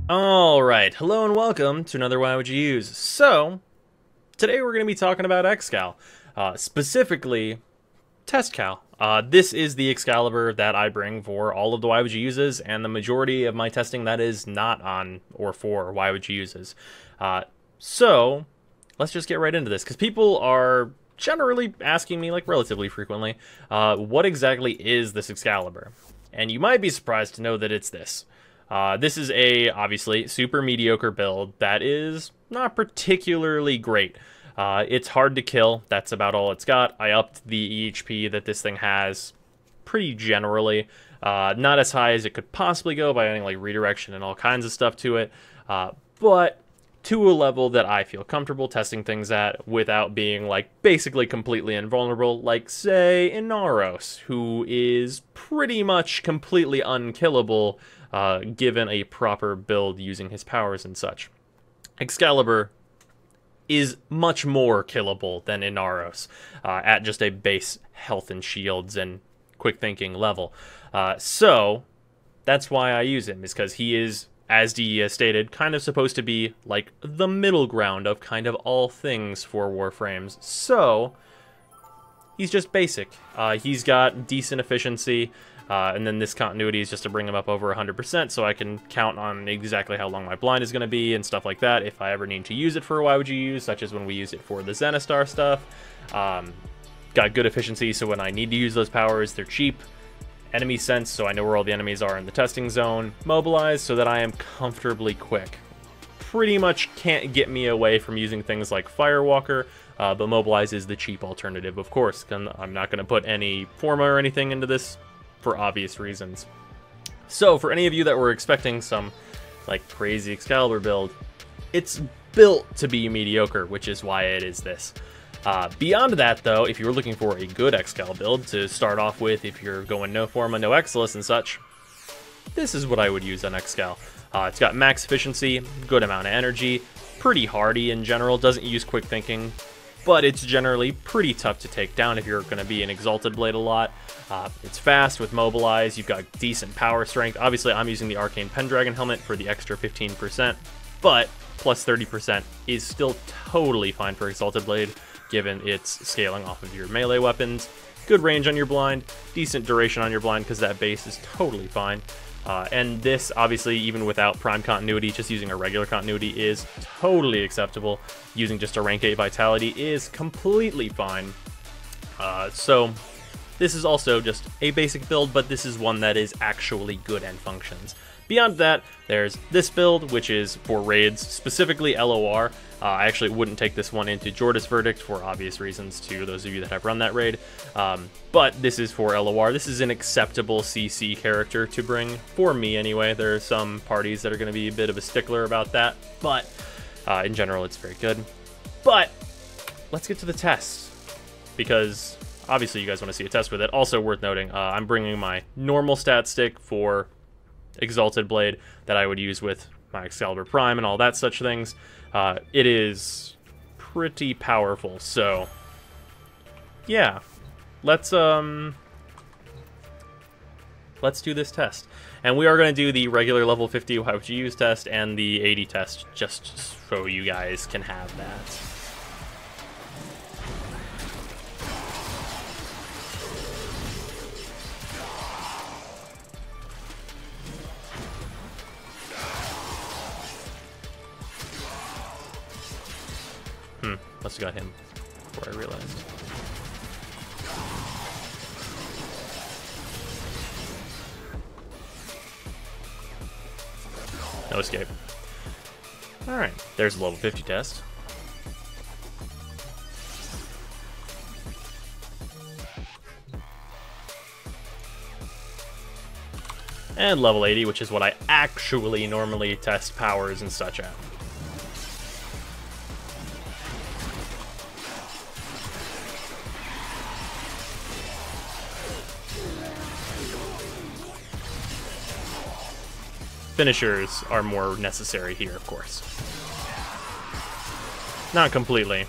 Alright, hello and welcome to another Why Would You Use? So, today we're going to be talking about Excal, specifically Test Cal. This is the Excalibur that I bring for all of the Why Would You Uses, and the majority of my testing that is not on or for Why Would You Uses. So, let's just get right into this, because people are generally asking me, like relatively frequently, what exactly is this Excalibur? And you might be surprised to know that it's this. This is a, obviously, super mediocre build that is not particularly great. It's hard to kill. That's about all it's got. I upped the EHP that this thing has pretty generally. Not as high as it could possibly go by adding like redirection and all kinds of stuff to it. But to a level that I feel comfortable testing things at without being like basically completely invulnerable, like say Inaros, who is pretty much completely unkillable given a proper build using his powers and such. Excalibur is much more killable than Inaros at just a base health and shields and quick thinking level. So that's why I use him, is because he is, as DE has stated, kind of supposed to be like the middle ground of kind of all things for Warframes. So he's just basic. He's got decent efficiency, and then this continuity is just to bring him up over 100%, so I can count on exactly how long my blind is going to be and stuff like that if I ever need to use it for Why Would You Use, such as when we use it for the Zenistar stuff. Got good efficiency, so when I need to use those powers, they're cheap. Enemy sense, so I know where all the enemies are in the testing zone. Mobilize, so that I am comfortably quick. Pretty much can't get me away from using things like Firewalker, but Mobilize is the cheap alternative, of course. I'm not going to put any Forma or anything into this for obvious reasons. So, for any of you that were expecting some like crazy Excalibur build, it's built to be mediocre, which is why it is this. Beyond that, though, if you're looking for a good Excal build to start off with, if you're going no Forma, no Exilis and such, this is what I would use on Excal. It's got max efficiency, good amount of energy, pretty hardy in general, doesn't use quick thinking, but it's generally pretty tough to take down if you're going to be an Exalted Blade a lot. It's fast with Mobilize, you've got decent power strength. Obviously, I'm using the Arcane Pendragon helmet for the extra 15%, but plus 30% is still totally fine for Exalted Blade, given its scaling off of your melee weapons. Good range on your blind, decent duration on your blind, because that base is totally fine. And this, obviously, even without Prime Continuity, just using a regular Continuity is totally acceptable. Using just a rank 8 Vitality is completely fine. So this is also just a basic build, but this is one that is actually good and functions. Beyond that, there's this build, which is for raids, specifically LOR. I actually wouldn't take this one into Jorda's Verdict for obvious reasons to those of you that have run that raid. But this is for LOR. This is an acceptable CC character to bring, for me anyway. There are some parties that are going to be a bit of a stickler about that, but in general, it's very good. But let's get to the test, because obviously you guys want to see a test with it. Also worth noting, I'm bringing my normal stat stick for Exalted Blade that I would use with my Excalibur Prime and all that such things. It is pretty powerful, so yeah, let's do this test. And we are going to do the regular level 50 Why Would You Use test and the 80 test, just so you guys can have that. Must have got him before I realized. No escape. Alright, there's a level 50 test. And level 80, which is what I actually normally test powers and such at. Finishers are more necessary here, of course. Not completely,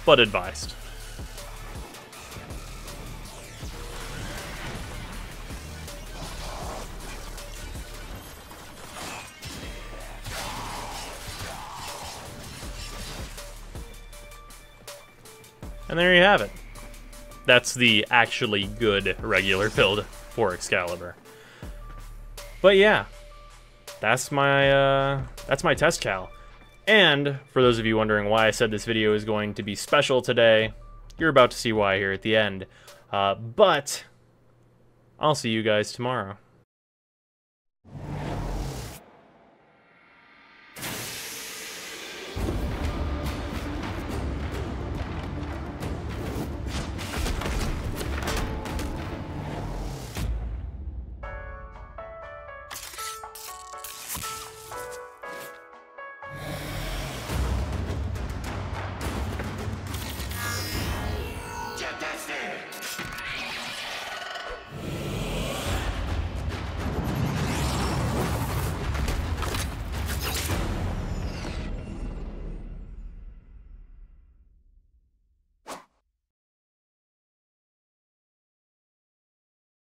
but advised. And there you have it. That's the actually good regular build for Excalibur. But yeah, that's my test cal. And for those of you wondering why I said this video is going to be special today, you're about to see why here at the end. But I'll see you guys tomorrow.